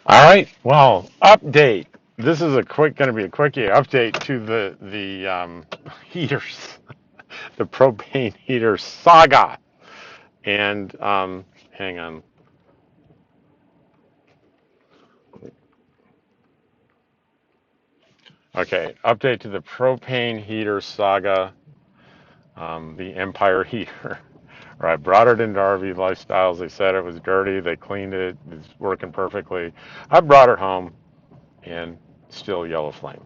All right. Well, update. This is going to be a quickie update to the heaters, the propane heater saga. And hang on. Okay, update to the propane heater saga. The Empire heater. Or I brought it into RV Lifestyles. They said it was dirty. They cleaned it. It's working perfectly. I brought it home and still yellow flame.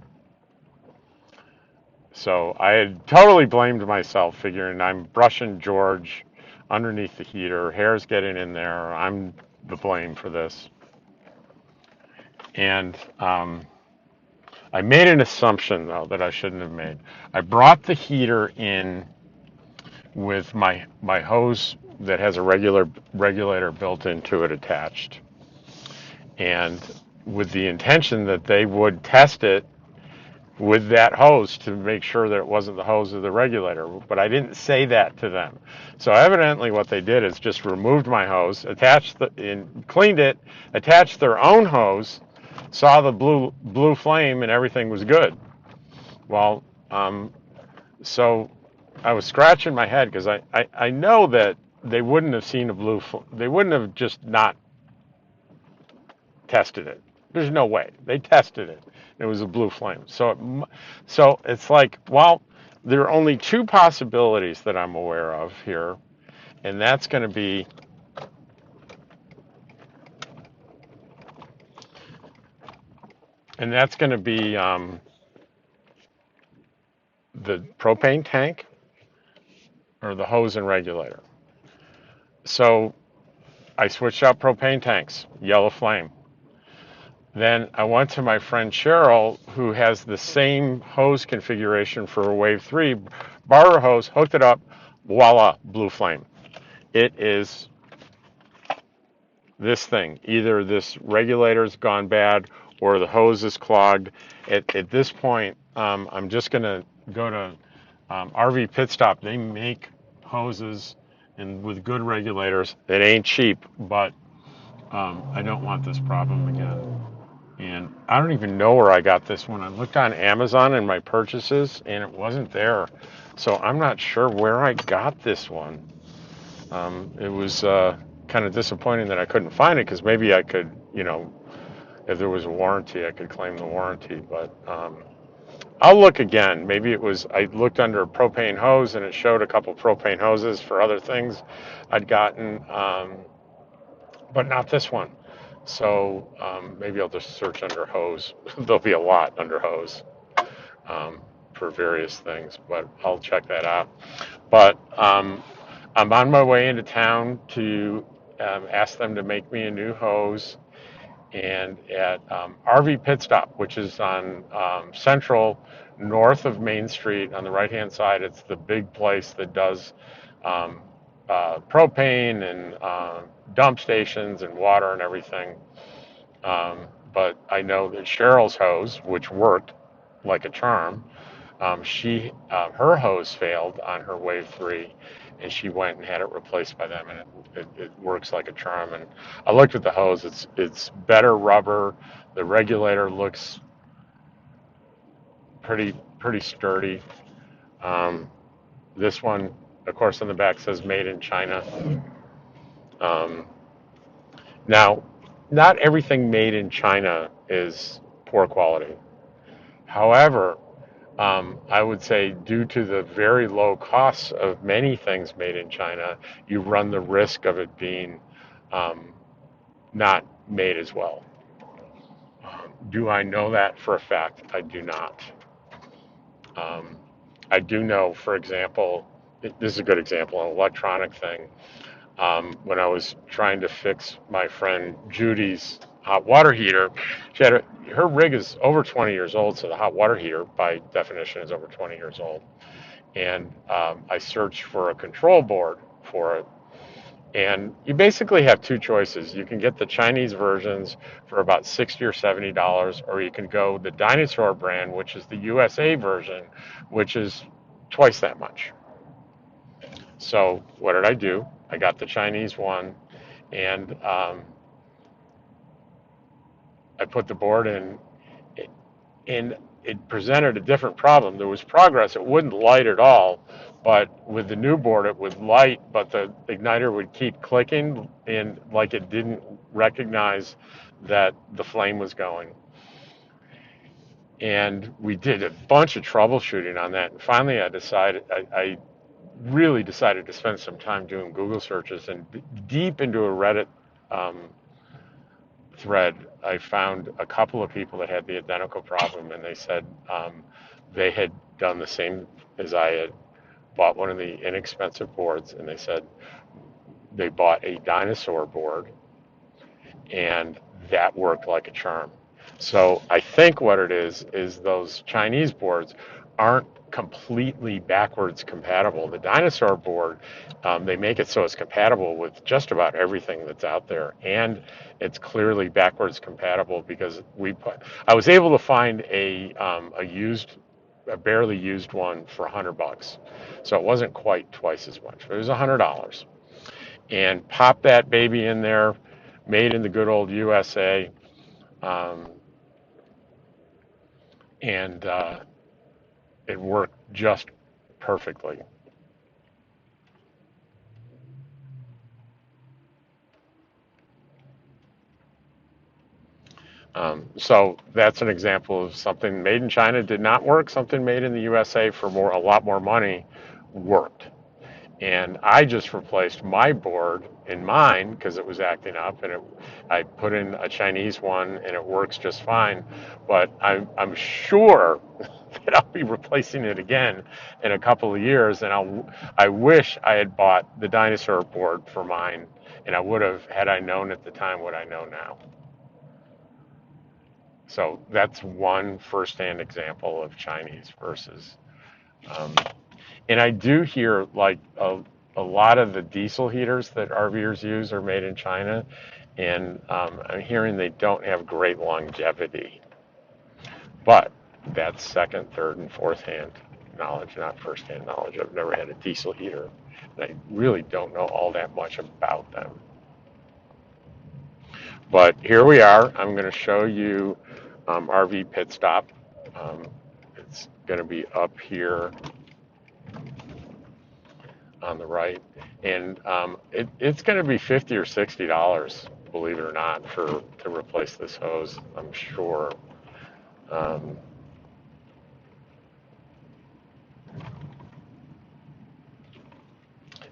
So I had totally blamed myself, figuring I'm brushing George underneath the heater, hair's getting in there, I'm the blame for this. And I made an assumption, though, that I shouldn't have made. I brought the heater in with my hose that has a regular regulator built into it attached, and with the intention that they would test it with that hose to make sure that it wasn't the hose of the regulator, but I didn't say that to them. So evidently what they did is just removed my hose, and cleaned it, attached their own hose, saw the blue flame, and everything was good. Well, so I was scratching my head because I know that they wouldn't have seen they wouldn't have just not tested it. There's no way. They tested it. It was a blue flame. So it's like, well, there are only two possibilities that I'm aware of here, and that's going to be the propane tank or the hose and regulator. So I switched out propane tanks, yellow flame. Then I went to my friend Cheryl, who has the same hose configuration for a Wave 3, borrowed a hose, hooked it up, voila, blue flame. It is this thing. Either this regulator's gone bad or the hose is clogged. At this point, I'm just going to go to RV Pit Stop. They make hoses and with good regulators. It ain't cheap, but I don't want this problem again. And I don't even know where I got this one. I looked on Amazon in my purchases and it wasn't there. So I'm not sure where I got this one. It was kind of disappointing that I couldn't find it because maybe I could, if there was a warranty, I could claim the warranty. But I'll look again. Maybe I looked under propane hose and it showed a couple propane hoses for other things I'd gotten, but not this one. So maybe I'll just search under hose. There'll be a lot under hose um, for various things, but I'll check that out. But I'm on my way into town to ask them to make me a new hose. And at RV Pit Stop, which is on Central, north of Main Street on the right-hand side, it's the big place that does um, propane and dump stations and water and everything. But I know that Cheryl's hose, which worked like a charm, her hose failed on her Wave 3, and she went and had it replaced by them, and it works like a charm. And I looked at the hose; it's better rubber. The regulator looks pretty sturdy. Um, this one, of course, on the back says "Made in China." Um, Now, not everything made in China is poor quality. However, I would say due to the very low costs of many things made in China, you run the risk of it being um, not made as well. Do I know that for a fact? I do not. Um, I do know, for example, this is a good example, an electronic thing. When I was trying to fix my friend Judy's hot water heater, her rig is over 20 years old, so the hot water heater, by definition, is over 20 years old. And I searched for a control board for it. And you basically have two choices. You can get the Chinese versions for about $60 or $70, or you can go the Dinosaur brand, which is the USA version, which is twice that much. So what did I do? I got the Chinese one, and I put the board in, and it presented a different problem. There was progress. It wouldn't light at all, but with the new board, it would light, but the igniter would keep clicking, and like it didn't recognize that the flame was going. And we did a bunch of troubleshooting on that. And finally, I really decided to spend some time doing Google searches, and deep into a Reddit um, thread, I found a couple of people that had the identical problem, and they said they had done the same as I had, bought one of the inexpensive boards, and they said they bought a dinosaur board, and that worked like a charm. So I think what it is those Chinese boards aren't completely backwards compatible. The dinosaur board, they make it so it's compatible with just about everything that's out there, and it's clearly backwards compatible because I was able to find a barely used one for $100, so it wasn't quite twice as much, but it was $100, and pop that baby in there, made in the good old USA, um, and it worked just perfectly. So that's an example of something made in China did not work. Something made in the USA for a lot more money worked. And I just replaced my board in mine because it was acting up, and I put in a Chinese one, and it works just fine. But I'm sure that I'll be replacing it again in a couple of years, and I wish I had bought the dinosaur board for mine, and I would have, had I known at the time what I know now. So that's one firsthand example of Chinese versus. Um, and I do hear like a lot of the diesel heaters that RVers use are made in China, and I'm hearing they don't have great longevity. But that's second, third, and fourth hand knowledge, not first hand knowledge. I've never had a diesel heater, and I really don't know all that much about them. But here we are. I'm going to show you RV pit stop. Um, it's going to be up here on the right, and it's going to be $50 or $60, believe it or not, to replace this hose. I'm sure. Um,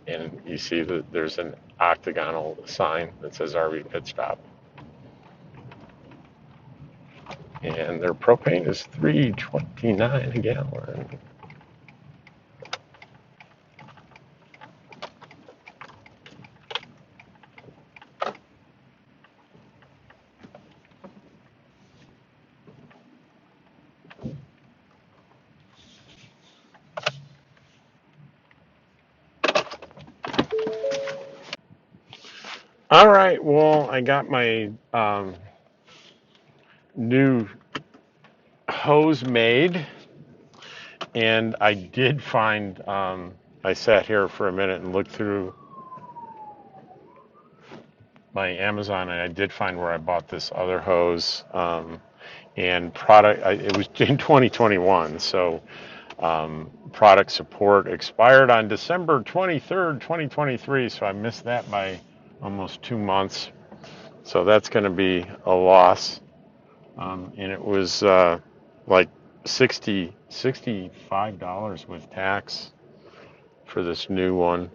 and you see that there's an octagonal sign that says RV pit stop, and their propane is $3.29 a gallon. All right, well, I got my new hose made, and I did find, I sat here for a minute and looked through my Amazon, and I did find where I bought this other hose, and it was in 2021, so product support expired on December 23rd, 2023, so I missed that by almost 2 months. So that's going to be a loss. And it was like $65 with tax for this new one.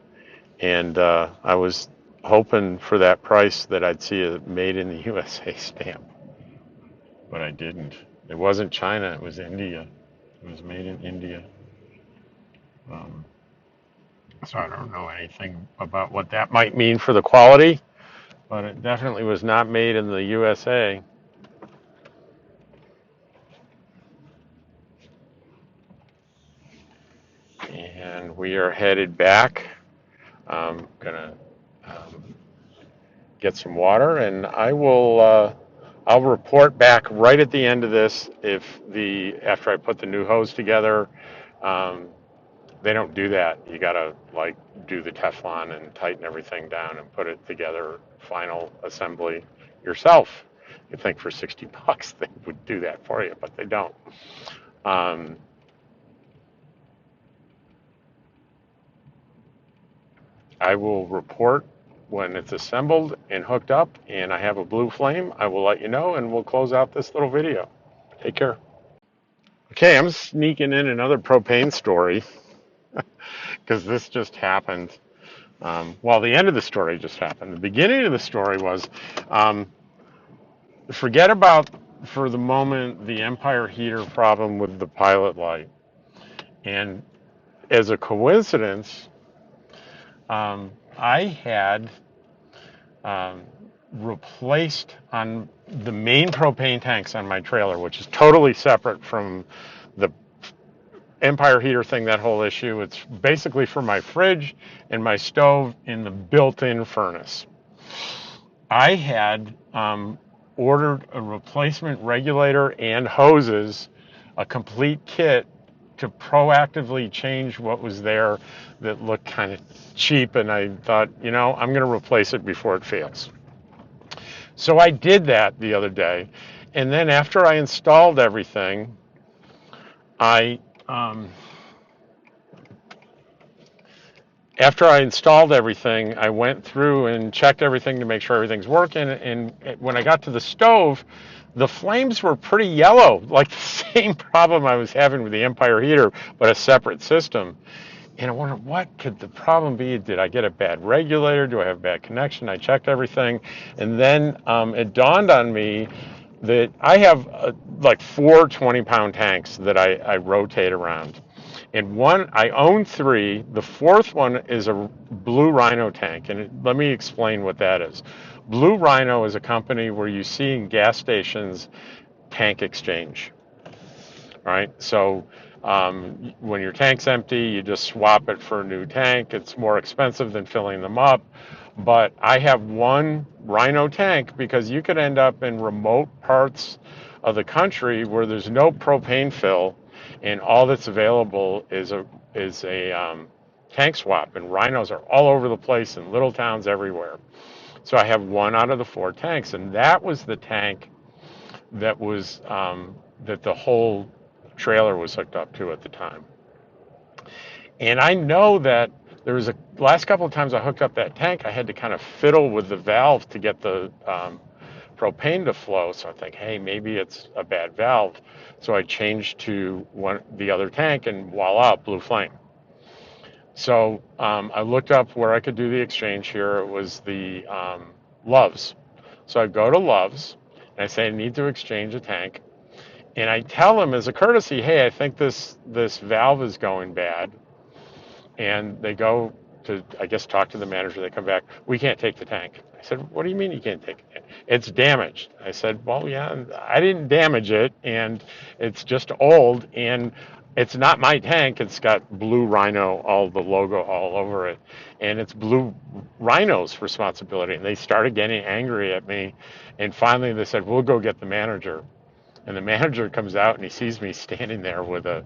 And I was hoping for that price that I'd see a made in the USA stamp, but I didn't. It wasn't China, it was India. It was made in India. Um, so I don't know anything about what that might mean for the quality, but it definitely was not made in the USA. And we are headed back. I'm gonna get some water, and I'll report back right at the end of this if after I put the new hose together. Um, they don't do that. You gotta like do the Teflon and tighten everything down and put it together, final assembly yourself. You'd think for 60 bucks they would do that for you, but they don't. Um, I will report when it's assembled and hooked up and I have a blue flame. I will let you know, and we'll close out this little video. Take care. Okay, I'm sneaking in another propane story because this just happened. Well, the end of the story just happened. The beginning of the story was, um, forget about for the moment the Empire heater problem with the pilot light. And as a coincidence, I had um, replaced on the main propane tanks on my trailer, which is totally separate from the Empire heater thing, that whole issue. It's basically for my fridge and my stove in the built-in furnace. I had ordered a replacement regulator and hoses, a complete kit to proactively change what was there that looked kind of cheap, and I thought, I'm going to replace it before it fails. So I did that the other day, and then after I installed everything, I um, I went through and checked everything to make sure everything's working. And when I got to the stove, the flames were pretty yellow, like the same problem I was having with the Empire heater, but a separate system. And I wondered, what could the problem be? Did I get a bad regulator? Do I have a bad connection? I checked everything. And then it dawned on me that I have like 4 20-pound tanks that I rotate around. And I own 3. The 4th one is a Blue Rhino tank. And let me explain what that is. Blue Rhino is a company where you see in gas stations tank exchange. Right? So when your tank's empty, you just swap it for a new tank. It's more expensive than filling them up. But I have one Rhino tank because you could end up in remote parts of the country where there's no propane fill, and all that's available is a tank swap. And Rhinos are all over the place in little towns everywhere. So I have one out of the 4 tanks, and that was the tank that was that the whole trailer was hooked up to at the time. And I know that there was last couple of times I hooked up that tank, I had to kind of fiddle with the valve to get the propane to flow. So I think, hey, maybe it's a bad valve. So I changed to the other tank, and voila, blue flame. So I looked up where I could do the exchange here. It was the Love's. So I go to Love's and I say I need to exchange a tank. And I tell them as a courtesy, hey, I think this valve is going bad. And they go to, I guess, talk to the manager. They come back, we can't take the tank. I said, what do you mean you can't take it? It's damaged. I said, well, yeah, I didn't damage it, and it's just old, and it's not my tank. It's got Blue Rhino, all the logo all over it, and it's Blue Rhino's responsibility. And they started getting angry at me, and finally they said, we'll go get the manager. And the manager comes out and he sees me standing there with a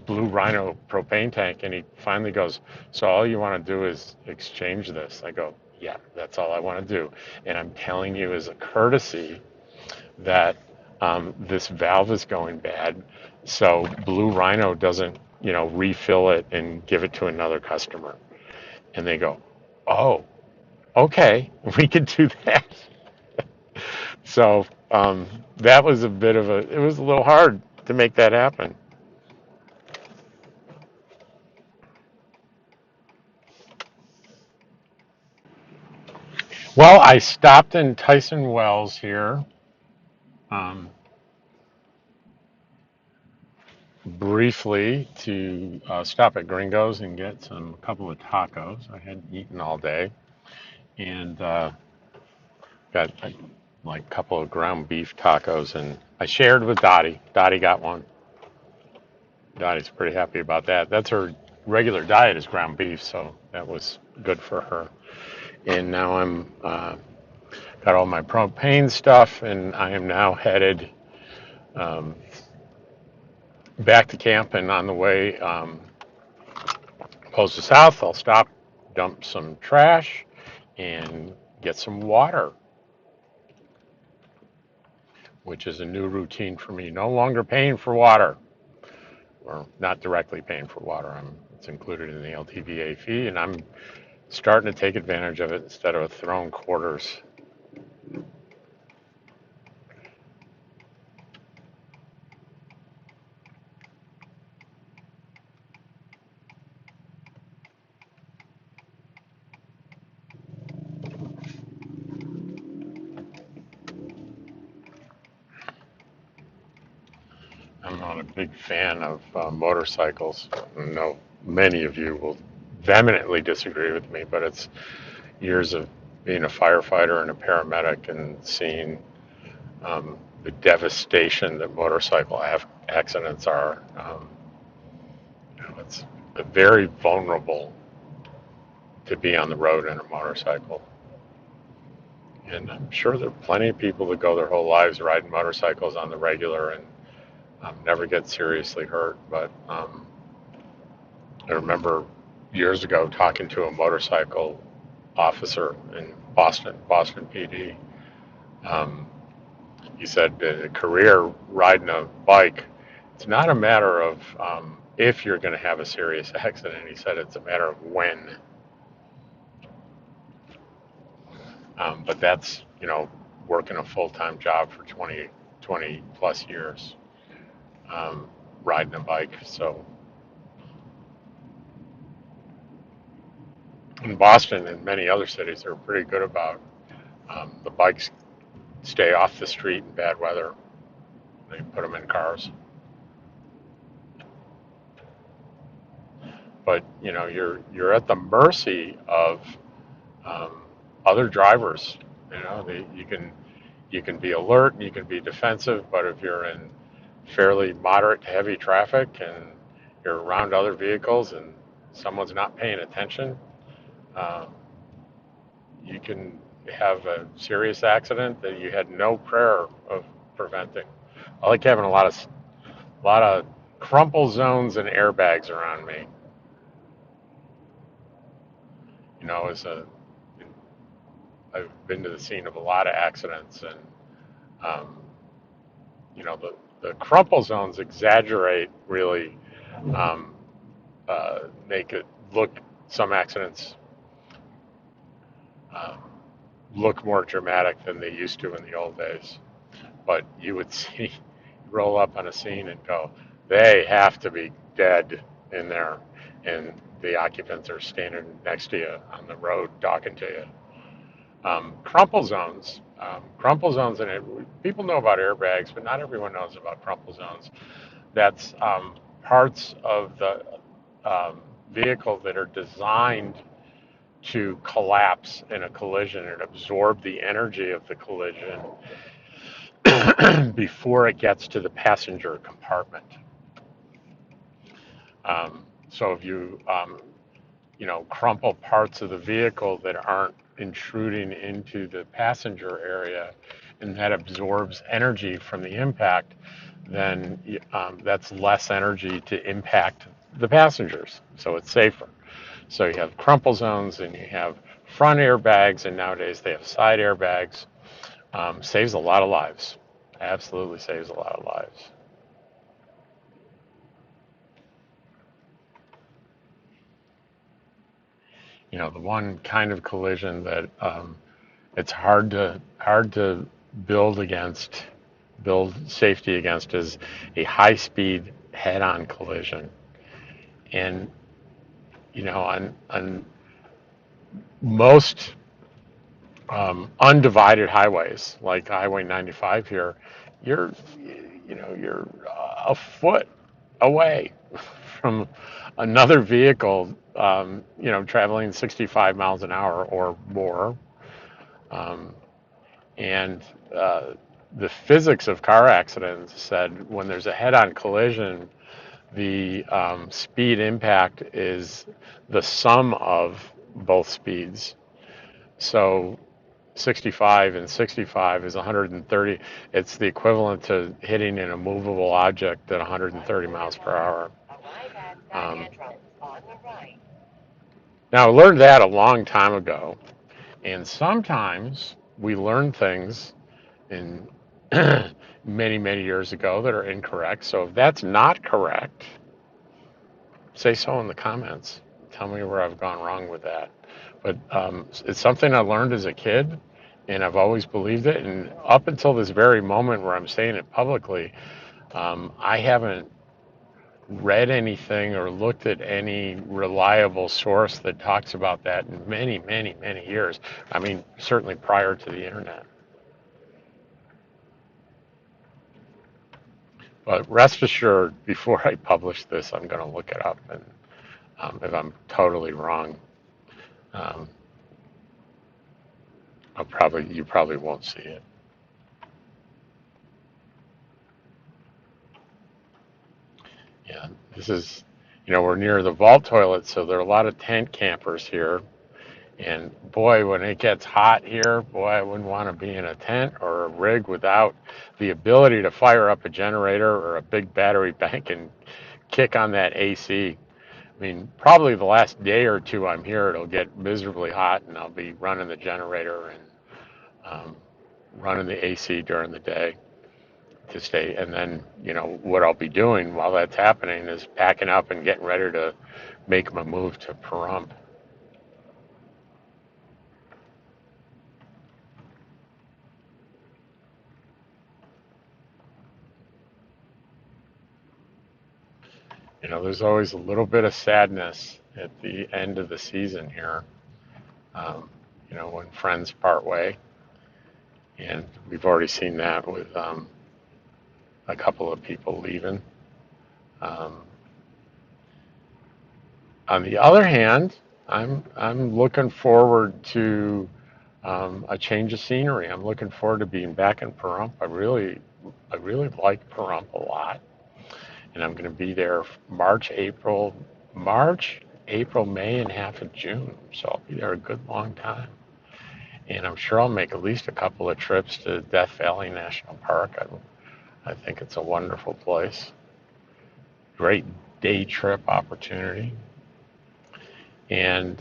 Blue Rhino propane tank, and he finally goes, so all you want to do is exchange this? I go, yeah, that's all I want to do. And I'm telling you as a courtesy that this valve is going bad, so Blue Rhino doesn't, refill it and give it to another customer. And they go, oh, okay, we could do that. So that was it was a little hard to make that happen. Well, I stopped in Tyson Wells here um, briefly to stop at Gringo's and get a couple of tacos. I hadn't eaten all day, and got like a couple of ground beef tacos, and I shared with Dottie. Dottie got one. Dottie's pretty happy about that. That's her regular diet is ground beef, so that was good for her. And now I'm got all my propane stuff, and I am now headed um, back to camp. And on the way close south, I'll stop, dump some trash, and get some water. which is a new routine for me. No longer paying for water, or not directly paying for water. It's included in the LTVA fee, and I'm starting to take advantage of it instead of throwing quarters. I'm not a big fan of motorcycles. I know many of you will vehemently disagree with me, but it's years of being a firefighter and a paramedic and seeing the devastation that motorcycle accidents are. It's very vulnerable to be on the road in a motorcycle. And I'm sure there are plenty of people that go their whole lives riding motorcycles on the regular and never get seriously hurt. But I remember years ago talking to a motorcycle officer in Boston PD. He said, a career riding a bike, it's not a matter of if you're going to have a serious accident. He said it's a matter of when. But that's, working a full-time job for 20 plus years, riding a bike. So in Boston and many other cities, they're pretty good about the bikes stay off the street in bad weather. They put them in cars. But you're at the mercy of other drivers. You can be alert and you can be defensive, but if you're in fairly moderate to heavy traffic and you're around other vehicles and someone's not paying attention, you can have a serious accident that you had no prayer of preventing. I like having a lot of crumple zones and airbags around me. I've been to the scene of a lot of accidents, and the crumple zones exaggerate, really make it look, some accidents look more dramatic than they used to in the old days. But you would see, roll up on a scene and go, they have to be dead in there, and the occupants are standing next to you on the road talking to you. Crumple zones, and people know about airbags, but not everyone knows about crumple zones. That's parts of the vehicle that are designed to collapse in a collision and absorb the energy of the collision before it gets to the passenger compartment. So if you crumple parts of the vehicle that aren't intruding into the passenger area, and that absorbs energy from the impact, then that's less energy to impact the passengers, so it's safer. So you have crumple zones and you have front airbags, and nowadays they have side airbags. Saves a lot of lives. Absolutely saves a lot of lives. The one kind of collision that it's hard to build safety against is a high-speed head-on collision. And on most undivided highways like Highway 95 here, you're a foot away from another vehicle, traveling 65 miles an hour or more. And the physics of car accidents said when there's a head-on collision, the speed impact is the sum of both speeds. So 65 and 65 is 130. It's the equivalent to hitting an immovable object at 130 miles per hour. Now, I learned that a long time ago, and sometimes we learn things in many, many years ago that are incorrect. So if that's not correct, say so in the comments. Tell me where I've gone wrong with that. But it's something I learned as a kid, and I've always believed it. And up until this very moment where I'm saying it publicly, I haven't read anything or looked at any reliable source that talks about that in many, many, many years. I mean, certainly prior to the internet. But rest assured, before I publish this, I'm going to look it up, and if I'm totally wrong, um, you probably won't see it. Yeah, this is, we're near the vault toilet, so there are a lot of tent campers here. And boy, when it gets hot here, boy, I wouldn't want to be in a tent or a rig without the ability to fire up a generator or a big battery bank and kick on that AC. I mean, probably the last day or two I'm here, it'll get miserably hot, and I'll be running the generator and running the AC during the day to stay. And then, what I'll be doing while that's happening is packing up and getting ready to make my move to Pahrump. There's always a little bit of sadness at the end of the season here, when friends part way. And we've already seen that with a couple of people leaving. Um, on the other hand, I'm looking forward to a change of scenery. I'm looking forward to being back in Pahrump. I really like Pahrump a lot, and I'm going to be there March, April, May, and half of June. So I'll be there a good long time, and I'm sure I'll make at least a couple of trips to Death Valley National Park. I think it's a wonderful place. Great day trip opportunity, and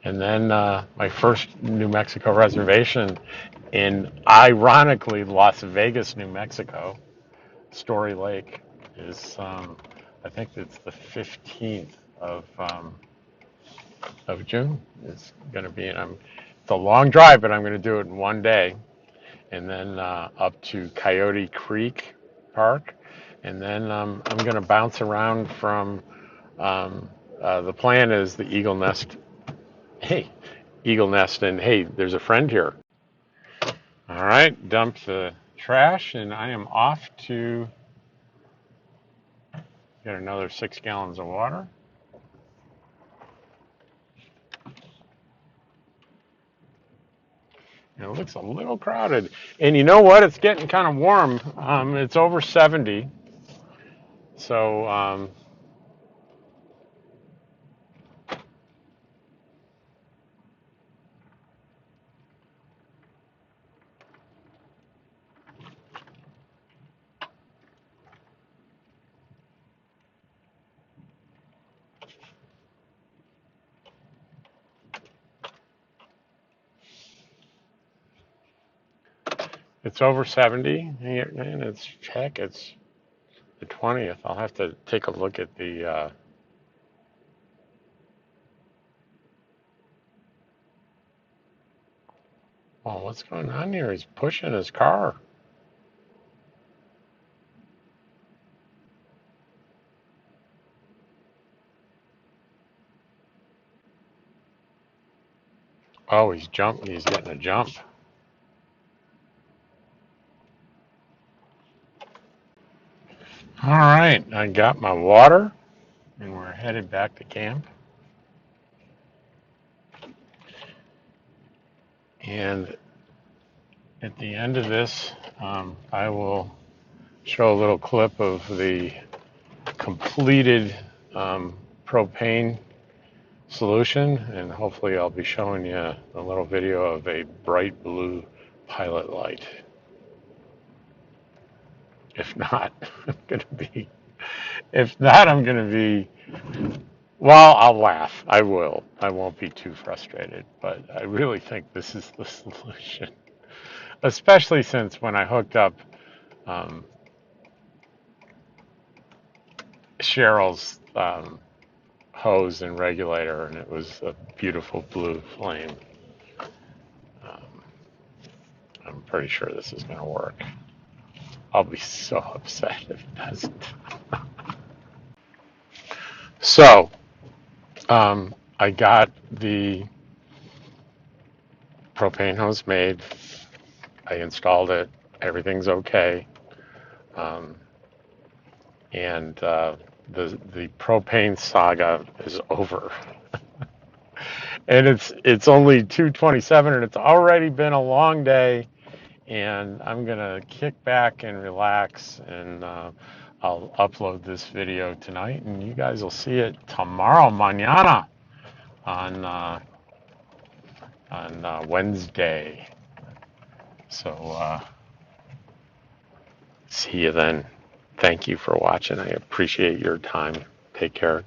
then my first New Mexico reservation in, ironically, Las Vegas, New Mexico. Story Lake is, I think it's the 15th of June. It's going to be, it's a long drive, but I'm going to do it in one day. And then up to Coyote Creek Park. And then I'm going to bounce around from, the plan is the Eagle Nest. Hey, Eagle Nest, and hey, there's a friend here. All right, dump the trash, and I am off to get another 6 gallons of water. It looks a little crowded. And you know what? It's getting kind of warm. It's over 70. So, it's over 70. And it's the 20th. I'll have to take a look at the. Oh, what's going on here? He's pushing his car. Oh, he's jumping. He's getting a jump. All right, I got my water, and we're headed back to camp. And at the end of this, I will show a little clip of the completed propane solution, and hopefully I'll be showing you a little video of a bright blue pilot light. If not, I'm gonna be. If not, I'm gonna be. Well, I'll laugh. I will. I won't be too frustrated, but I really think this is the solution. Especially since when I hooked up Cheryl's hose and regulator, and it was a beautiful blue flame. I'm pretty sure this is going to work. I'll be so upset if it doesn't. So, I got the propane hose made. I installed it. Everything's okay. And the propane saga is over. And it's only 2:27, and it's already been a long day. And I'm gonna kick back and relax, and I'll upload this video tonight, and you guys will see it tomorrow, mañana, on Wednesday. So see you then. Thank you for watching. I appreciate your time. Take care.